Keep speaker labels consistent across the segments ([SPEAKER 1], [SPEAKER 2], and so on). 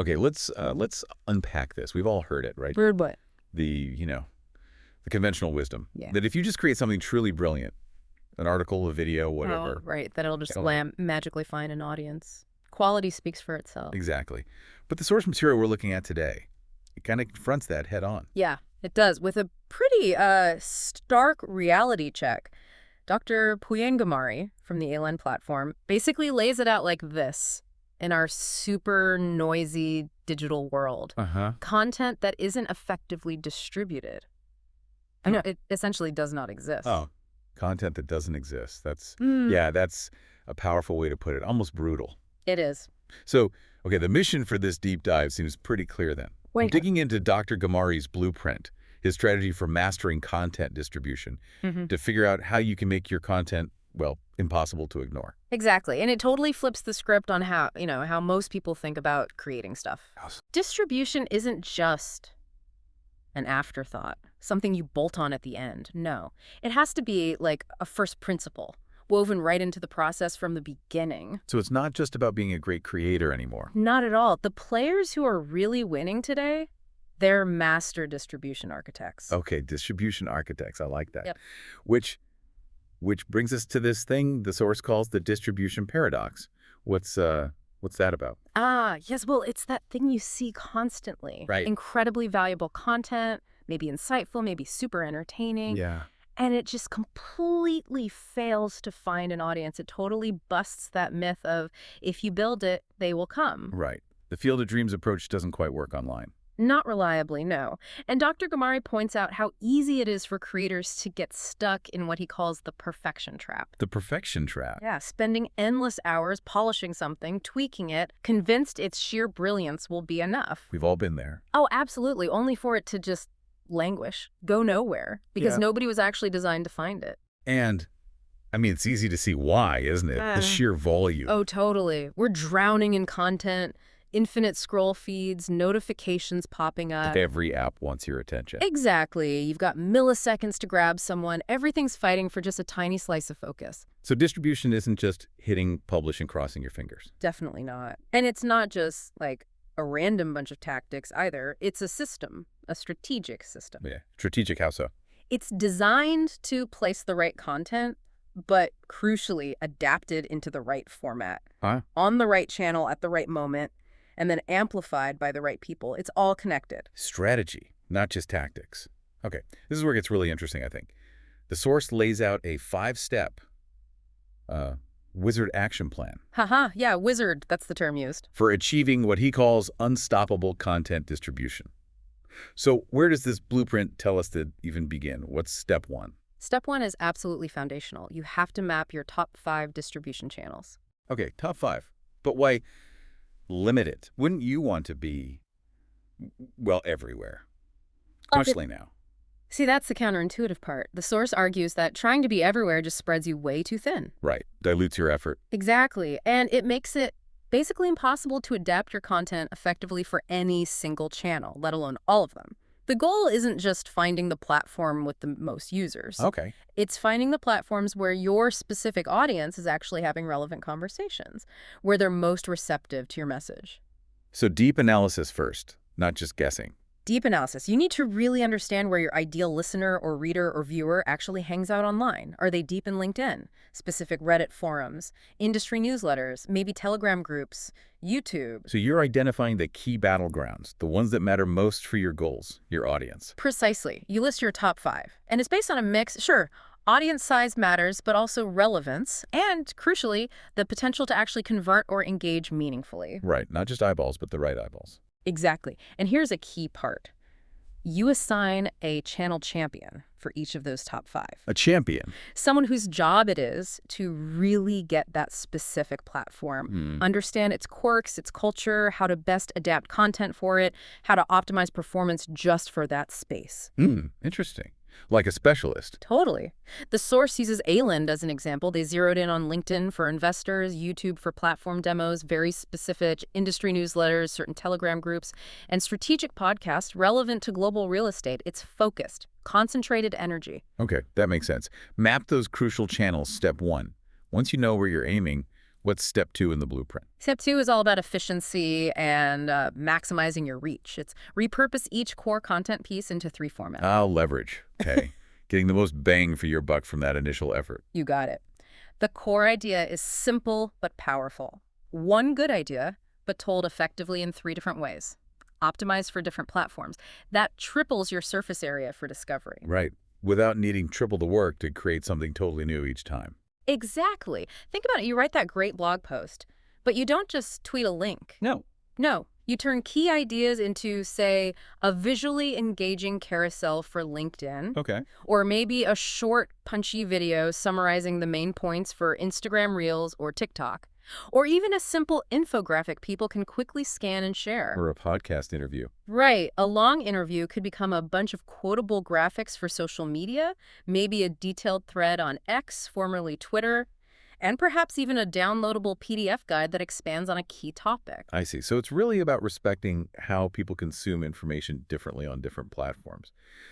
[SPEAKER 1] Okay, let's unpack this. We've all heard it, right?
[SPEAKER 2] Rude what?
[SPEAKER 1] The conventional wisdom
[SPEAKER 2] Yeah.
[SPEAKER 1] that if you just create something truly brilliant, an article, a video,
[SPEAKER 2] Oh,
[SPEAKER 1] whatever.
[SPEAKER 2] right. That it'll just
[SPEAKER 1] It'll-
[SPEAKER 2] magically find an audience. Quality speaks for itself.
[SPEAKER 1] Exactly. But the source material we're looking at today, it kind of confronts that head on.
[SPEAKER 2] Yeah, it does, with a pretty stark reality check. Dr. Pooyan Ghamari from the ALN platform basically lays it out like this in our super noisy digital world. Content that isn't effectively distributed. I know, it essentially does not exist.
[SPEAKER 1] Oh, content that doesn't exist. Yeah, that's a powerful way to put it. Almost brutal.
[SPEAKER 2] It is.
[SPEAKER 1] So, okay, the mission for this deep dive seems pretty clear then.
[SPEAKER 2] Wait.
[SPEAKER 1] Digging into Dr. Ghamari's blueprint, his strategy for mastering content distribution, to figure out how you can make your content, well, impossible to ignore.
[SPEAKER 2] Exactly. And it totally flips the script on how most people think about creating stuff. Distribution isn't just an afterthought, something you bolt on at the end. No. It has to be like a first principle, woven right into the process from the beginning.
[SPEAKER 1] So it's not just about being a great creator anymore.
[SPEAKER 2] Not at all. The players who are really winning today, they're master distribution architects.
[SPEAKER 1] Okay, distribution architects. I like that.
[SPEAKER 2] Yep.
[SPEAKER 1] Which brings us to this thing the source calls the distribution paradox. What's that about?
[SPEAKER 2] Yes, well, it's that thing you see constantly.
[SPEAKER 1] Right.
[SPEAKER 2] Incredibly valuable content, maybe insightful, maybe super entertaining.
[SPEAKER 1] Yeah.
[SPEAKER 2] And it just completely fails to find an audience. It totally busts that myth of if you build it, they will come.
[SPEAKER 1] Right. The field of dreams approach doesn't quite work online.
[SPEAKER 2] Not reliably, no. And Dr. Ghamari points out how easy it is for creators to get stuck in what he calls the perfection trap.
[SPEAKER 1] The perfection trap.
[SPEAKER 2] Yeah, spending endless hours polishing something, tweaking it, convinced its sheer brilliance will be enough.
[SPEAKER 1] We've all been there.
[SPEAKER 2] Oh, absolutely. Only for it to just languish, go nowhere, because
[SPEAKER 1] Yeah.
[SPEAKER 2] nobody was actually designed to find it.
[SPEAKER 1] And, I mean, it's easy to see why, isn't it? The sheer volume.
[SPEAKER 2] Oh, totally. We're drowning in content, infinite scroll feeds, notifications popping up.
[SPEAKER 1] Every app wants your attention.
[SPEAKER 2] Exactly. You've got milliseconds to grab someone. Everything's fighting for just a tiny slice of focus.
[SPEAKER 1] So distribution isn't just hitting publish and crossing your fingers.
[SPEAKER 2] Definitely not. And it's not just like a random bunch of tactics either. It's a system, a strategic system.
[SPEAKER 1] Yeah. Strategic, how so?
[SPEAKER 2] It's designed to place the right content, but crucially adapted into the right format. On the right channel at the right moment, and then amplified by the right people. It's all connected.
[SPEAKER 1] Strategy, not just tactics. Okay, this is where it gets really interesting, I think. The source lays out a 5-step wizard action plan
[SPEAKER 2] Haha, yeah, wizard, that's the term used.
[SPEAKER 1] for achieving what he calls unstoppable content distribution. So where does this blueprint tell us to even begin? What's step 1?
[SPEAKER 2] Step 1 is absolutely foundational. You have to map your top 5 distribution channels.
[SPEAKER 1] Okay, top 5. But why limit it? Wouldn't you want to be, well, everywhere? Especially now.
[SPEAKER 2] See, that's the counterintuitive part. The source argues that trying to be everywhere just spreads you way too thin.
[SPEAKER 1] Right. Dilutes your effort.
[SPEAKER 2] Exactly. And it makes it basically impossible to adapt your content effectively for any single channel, let alone all of them. The goal isn't just finding the platform with the most users.
[SPEAKER 1] Okay.
[SPEAKER 2] It's finding the platforms where your specific audience is actually having relevant conversations, where they're most receptive to your message.
[SPEAKER 1] So deep analysis first, not just guessing.
[SPEAKER 2] Deep analysis. You need to really understand where your ideal listener or reader or viewer actually hangs out online. Are they deep in LinkedIn, specific Reddit forums, industry newsletters, maybe Telegram groups, YouTube?
[SPEAKER 1] So you're identifying the key battlegrounds, the ones that matter most for your goals, your audience.
[SPEAKER 2] Precisely. You list your top 5. And it's based on a mix, sure, audience size matters, but also relevance, and crucially, the potential to actually convert or engage meaningfully.
[SPEAKER 1] Right. Not just eyeballs, but the right eyeballs.
[SPEAKER 2] Exactly. And here's a key part. You assign a channel champion for each of those top 5.
[SPEAKER 1] A champion.
[SPEAKER 2] Someone whose job it is to really get that specific platform, understand its quirks, its culture, how to best adapt content for it, how to optimize performance just for that space.
[SPEAKER 1] Interesting. Like a specialist.
[SPEAKER 2] Totally. The source uses ALN as an example. They zeroed in on LinkedIn for investors, YouTube for platform demos, very specific industry newsletters, certain Telegram groups, and strategic podcasts relevant to global real estate. It's focused, concentrated energy.
[SPEAKER 1] Okay, that makes sense. Map those crucial channels, step 1. Once you know where you're aiming, What's step 2 in the blueprint?
[SPEAKER 2] Step 2 is all about efficiency and maximizing your reach. It's repurpose each core content piece into 3 formats.
[SPEAKER 1] Leverage. Okay. Getting the most bang for your buck from that initial effort.
[SPEAKER 2] You got it. The core idea is simple but powerful. One good idea, but told effectively in 3 different ways. Optimized for different platforms. That triples your surface area for discovery.
[SPEAKER 1] Right. Without needing triple the work to create something totally new each time.
[SPEAKER 2] Exactly. Think about it. You write that great blog post, but you don't just tweet a link.
[SPEAKER 1] No.
[SPEAKER 2] No. You turn key ideas into, say, a visually engaging carousel for LinkedIn.
[SPEAKER 1] Okay.
[SPEAKER 2] Or maybe a short, punchy video summarizing the main points for Instagram Reels or TikTok. Or even a simple infographic people can quickly scan and share.
[SPEAKER 1] Or a podcast interview.
[SPEAKER 2] Right. A long interview could become a bunch of quotable graphics for social media, maybe a detailed thread on X, formerly Twitter, and perhaps even a downloadable PDF guide that expands on a key topic.
[SPEAKER 1] I see. So it's really about respecting how people consume information differently on different platforms.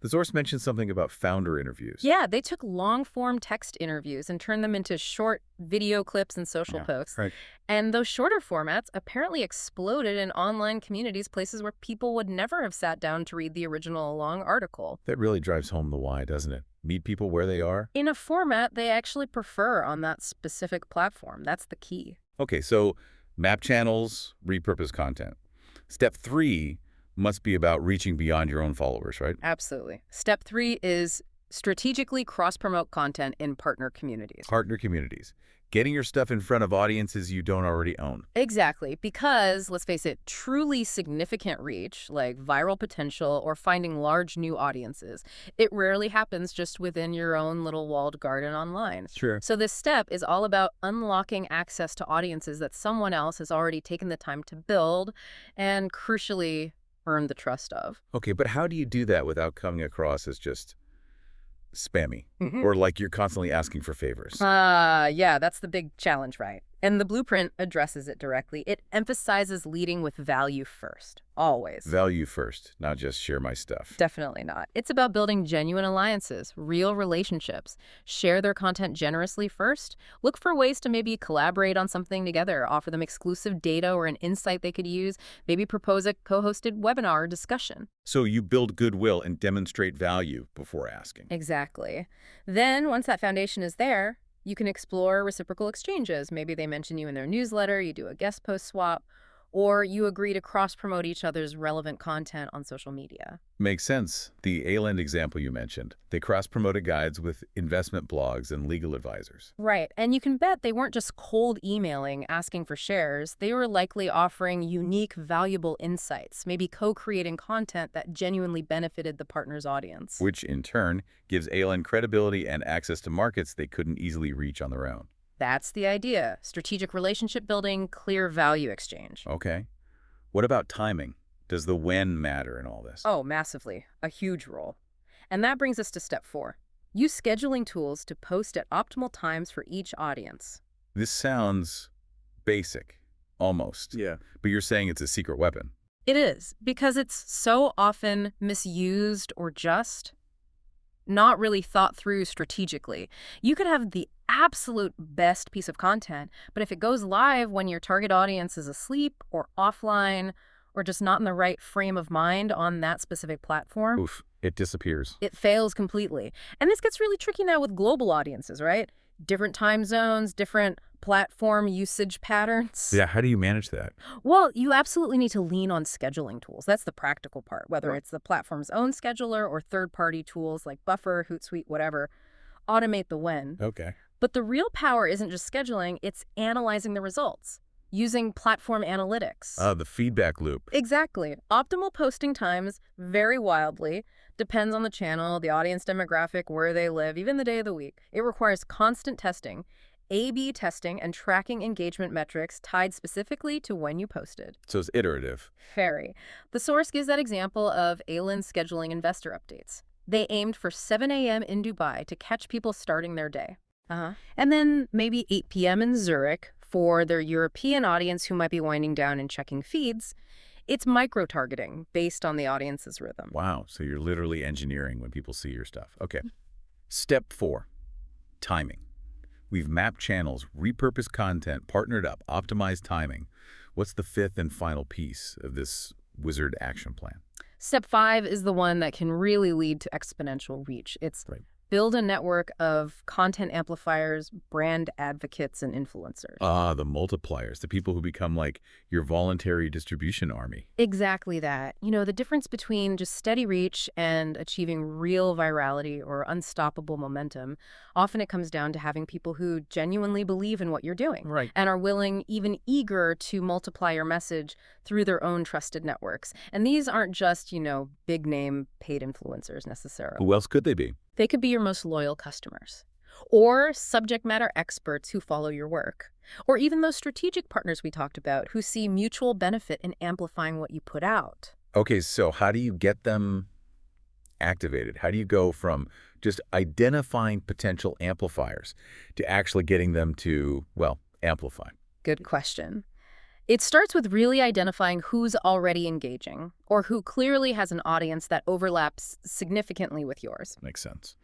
[SPEAKER 1] The source mentioned something about founder interviews.
[SPEAKER 2] Yeah, they took long-form text interviews and turned them into short video clips and social posts.
[SPEAKER 1] Right.
[SPEAKER 2] And those shorter formats apparently exploded in online communities, places where people would never have sat down to read the original long article.
[SPEAKER 1] That really drives home the why, doesn't it? Meet people where they are.
[SPEAKER 2] In a format they actually prefer on that specific platform. That's the key.
[SPEAKER 1] Okay, so map channels, repurpose content. Step 3 must be about reaching beyond your own followers, right?
[SPEAKER 2] Absolutely. Step 3 is strategically cross-promote content in partner communities.
[SPEAKER 1] Partner communities. Getting your stuff in front of audiences you don't already own.
[SPEAKER 2] Exactly, because, let's face it, truly significant reach, like viral potential or finding large new audiences, it rarely happens just within your own little walled garden online.
[SPEAKER 1] Sure.
[SPEAKER 2] So this step is all about unlocking access to audiences that someone else has already taken the time to build and, crucially, earn the trust of.
[SPEAKER 1] Okay, but how do you do that without coming across as just spammy?
[SPEAKER 2] Mm-hmm.
[SPEAKER 1] Or like you're constantly asking for favors?
[SPEAKER 2] Yeah, that's the big challenge, right? And the blueprint addresses it directly. It emphasizes leading with value first, always.
[SPEAKER 1] Value first, not just share my stuff.
[SPEAKER 2] Definitely not. It's about building genuine alliances, real relationships. Share their content generously first. Look for ways to maybe collaborate on something together, offer them exclusive data or an insight they could use, maybe propose a co-hosted webinar or discussion.
[SPEAKER 1] So you build goodwill and demonstrate value before asking.
[SPEAKER 2] Exactly. Then, once that foundation is there, you can explore reciprocal exchanges. Maybe they mention you in their newsletter, you do a guest post swap, or you agree to cross-promote each other's relevant content on social media.
[SPEAKER 1] Makes sense. The A-Lend example you mentioned, they cross-promoted guides with investment blogs and legal advisors.
[SPEAKER 2] Right, and you can bet they weren't just cold emailing asking for shares. They were likely offering unique, valuable insights, maybe co-creating content that genuinely benefited the partner's audience.
[SPEAKER 1] Which, in turn, gives A-Lend credibility and access to markets they couldn't easily reach on their own.
[SPEAKER 2] That's the idea. Strategic relationship building, clear value exchange.
[SPEAKER 1] Okay. What about timing? Does the when matter in all this?
[SPEAKER 2] Oh, massively. A huge role. And that brings us to step 4. Use scheduling tools to post at optimal times for each audience.
[SPEAKER 1] This sounds basic, almost.
[SPEAKER 3] Yeah.
[SPEAKER 1] But you're saying it's a secret weapon.
[SPEAKER 2] It is, because it's so often misused or just not really thought through strategically. You could have the absolute best piece of content, but if it goes live when your target audience is asleep or offline or just not in the right frame of mind on that specific platform,
[SPEAKER 1] Oof, it disappears.
[SPEAKER 2] it fails completely. And this gets really tricky now with global audiences, right? Different time zones, different platform usage patterns.
[SPEAKER 1] Yeah, how do you manage that?
[SPEAKER 2] Well, you absolutely need to lean on scheduling tools. That's the practical part, whether
[SPEAKER 1] Right.
[SPEAKER 2] it's the platform's own scheduler or third-party tools like Buffer, Hootsuite, whatever. Automate the when.
[SPEAKER 1] Okay.
[SPEAKER 2] But the real power isn't just scheduling, it's analyzing the results, using platform analytics.
[SPEAKER 1] The feedback loop.
[SPEAKER 2] Exactly. Optimal posting times vary wildly. Depends on the channel, the audience demographic, where they live, even the day of the week. It requires constant testing, A/B testing, and tracking engagement metrics tied specifically to when you posted.
[SPEAKER 1] So it's iterative.
[SPEAKER 2] Very. The source gives that example of A-Lend scheduling investor updates. They aimed for 7 a.m. in Dubai to catch people starting their day. And then maybe 8 p.m. in Zurich for their European audience who might be winding down and checking feeds. It's micro-targeting based on the audience's rhythm.
[SPEAKER 1] Wow, so you're literally engineering when people see your stuff. Okay. Step 4, timing. We've mapped channels, repurposed content, partnered up, optimized timing. What's the fifth and final piece of this wizard action plan?
[SPEAKER 2] Step 5 is the one that can really lead to exponential reach. It's
[SPEAKER 1] Right.
[SPEAKER 2] build a network of content amplifiers, brand advocates, and influencers.
[SPEAKER 1] Ah, the multipliers, the people who become like your voluntary distribution army.
[SPEAKER 2] Exactly that. The difference between just steady reach and achieving real virality or unstoppable momentum, often it comes down to having people who genuinely believe in what you're doing
[SPEAKER 1] Right.
[SPEAKER 2] and are willing, even eager to multiply your message through their own trusted networks. And these aren't just, big name paid influencers necessarily.
[SPEAKER 1] Who else could they be?
[SPEAKER 2] They could be your most loyal customers, or subject matter experts who follow your work, or even those strategic partners we talked about who see mutual benefit in amplifying what you put out.
[SPEAKER 1] Okay, so how do you get them activated? How do you go from just identifying potential amplifiers to actually getting them to, well, amplify?
[SPEAKER 2] Good question. It starts with really identifying who's already engaging, or who clearly has an audience that overlaps significantly with yours.
[SPEAKER 1] Makes sense.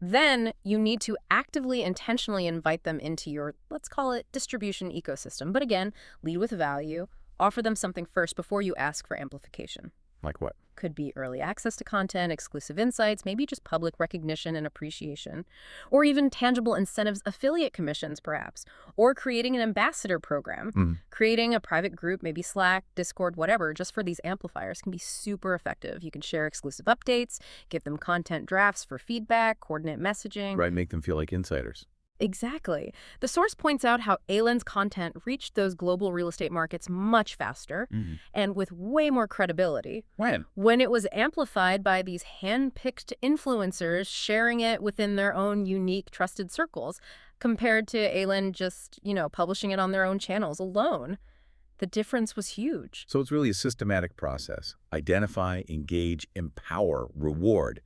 [SPEAKER 2] Then you need to actively, intentionally invite them into your, let's call it, distribution ecosystem. But again, lead with value, offer them something first before you ask for amplification.
[SPEAKER 1] Like what?
[SPEAKER 2] Could be early access to content, exclusive insights, maybe just public recognition and appreciation, or even tangible incentives, affiliate commissions perhaps, or creating an ambassador program. Creating a private group, maybe Slack, Discord, whatever, just for these amplifiers can be super effective. You can share exclusive updates, give them content drafts for feedback, coordinate messaging.
[SPEAKER 1] Right, make them feel like insiders.
[SPEAKER 2] Exactly. The source points out how Alen's content reached those global real estate markets much faster and with way more credibility. When it was amplified by these hand-picked influencers sharing it within their own unique, trusted circles, compared to Alen just, publishing it on their own channels alone. The difference was huge.
[SPEAKER 1] So it's really a systematic process. Identify, engage, empower, reward.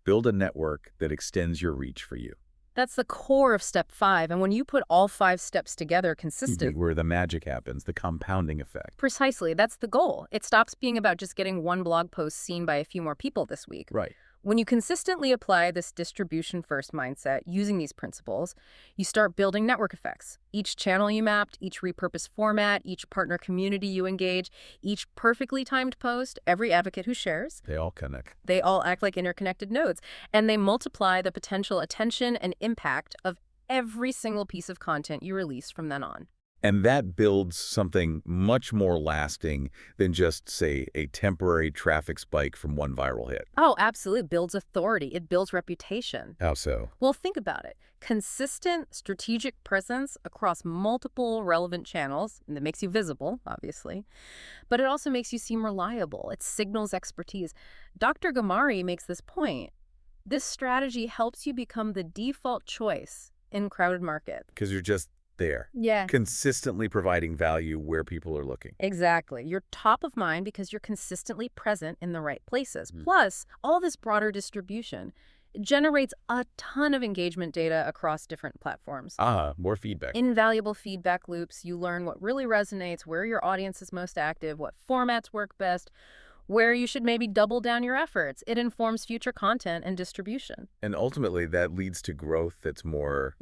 [SPEAKER 1] Build a network that extends your reach for you.
[SPEAKER 2] That's the core of step 5, and when you put all 5 steps together consistently,
[SPEAKER 1] Where the magic happens, the compounding effect.
[SPEAKER 2] Precisely, that's the goal. It stops being about just getting one blog post seen by a few more people this week.
[SPEAKER 1] Right.
[SPEAKER 2] When you consistently apply this distribution-first mindset using these principles, you start building network effects. Each channel you mapped, each repurposed format, each partner community you engage, each perfectly timed post, every advocate who shares.
[SPEAKER 1] They all connect.
[SPEAKER 2] They all act like interconnected nodes, and they multiply the potential attention and impact of every single piece of content you release from then on.
[SPEAKER 1] And that builds something much more lasting than just, say, a temporary traffic spike from one viral hit.
[SPEAKER 2] Oh, absolutely. It builds authority. It builds reputation.
[SPEAKER 1] How so?
[SPEAKER 2] Well, think about it. Consistent strategic presence across multiple relevant channels, and that makes you visible, obviously, but it also makes you seem reliable. It signals expertise. Dr. Ghamari makes this point. This strategy helps you become the default choice in crowded market.
[SPEAKER 1] Because you're just there.
[SPEAKER 2] Yeah.
[SPEAKER 1] Consistently providing value where people are looking.
[SPEAKER 2] Exactly. You're top of mind because you're consistently present in the right places. Plus, all this broader distribution generates a ton of engagement data across different platforms.
[SPEAKER 1] More feedback.
[SPEAKER 2] Invaluable feedback loops. You learn what really resonates, where your audience is most active, what formats work best, where you should maybe double down your efforts. It informs future content and distribution.
[SPEAKER 1] And ultimately, that leads to growth that's more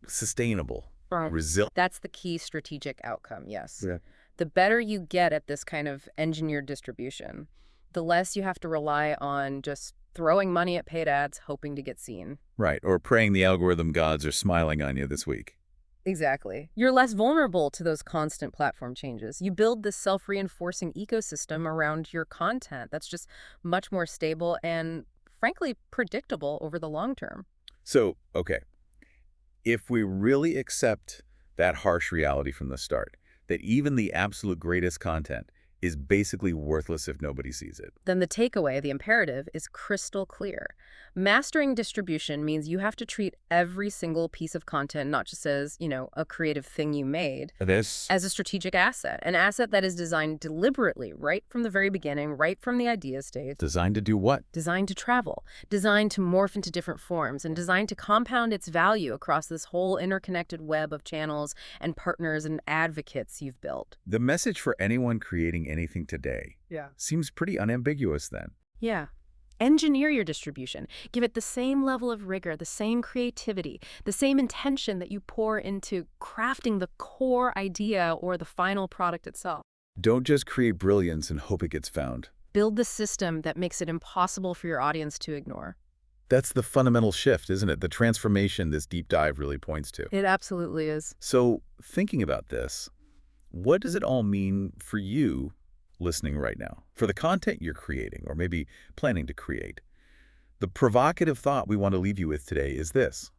[SPEAKER 1] sustainable. Resilient.
[SPEAKER 2] That's the key strategic outcome, yes.
[SPEAKER 1] Yeah.
[SPEAKER 2] The better you get at this kind of engineered distribution, the less you have to rely on just throwing money at paid ads, hoping to get seen.
[SPEAKER 1] Right, or praying the algorithm gods are smiling on you this week.
[SPEAKER 2] Exactly. You're less vulnerable to those constant platform changes. You build this self-reinforcing ecosystem around your content that's just much more stable and, frankly, predictable over the long term.
[SPEAKER 1] So, okay. If we really accept that harsh reality from the start, that even the absolute greatest content is basically worthless if nobody sees it.
[SPEAKER 2] Then the takeaway, the imperative, is crystal clear. Mastering distribution means you have to treat every single piece of content not just as, a creative thing you made, as a strategic asset, an asset that is designed deliberately, right from the very beginning, right from the idea stage.
[SPEAKER 1] Designed to do what?
[SPEAKER 2] Designed to travel, designed to morph into different forms, and designed to compound its value across this whole interconnected web of channels and partners and advocates you've built.
[SPEAKER 1] The message for anyone creating anything today seems pretty unambiguous then.
[SPEAKER 2] Yeah. Engineer your distribution. Give it the same level of rigor, the same creativity, the same intention that you pour into crafting the core idea or the final product itself.
[SPEAKER 1] Don't just create brilliance and hope it gets found.
[SPEAKER 2] Build the system that makes it impossible for your audience to ignore.
[SPEAKER 1] That's the fundamental shift, isn't it? The transformation this deep dive really points to.
[SPEAKER 2] It absolutely is.
[SPEAKER 1] So, thinking about this, what does it all mean for you listening right now? For the content you're creating, or maybe planning to create? The provocative thought we want to leave you with today is this.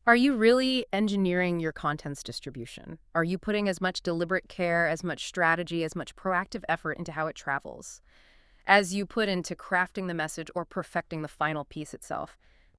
[SPEAKER 2] Are you really engineering your content's distribution? Are you putting as much deliberate care, as much strategy, as much proactive effort into how it travels as you put into crafting the message or perfecting the final piece itself?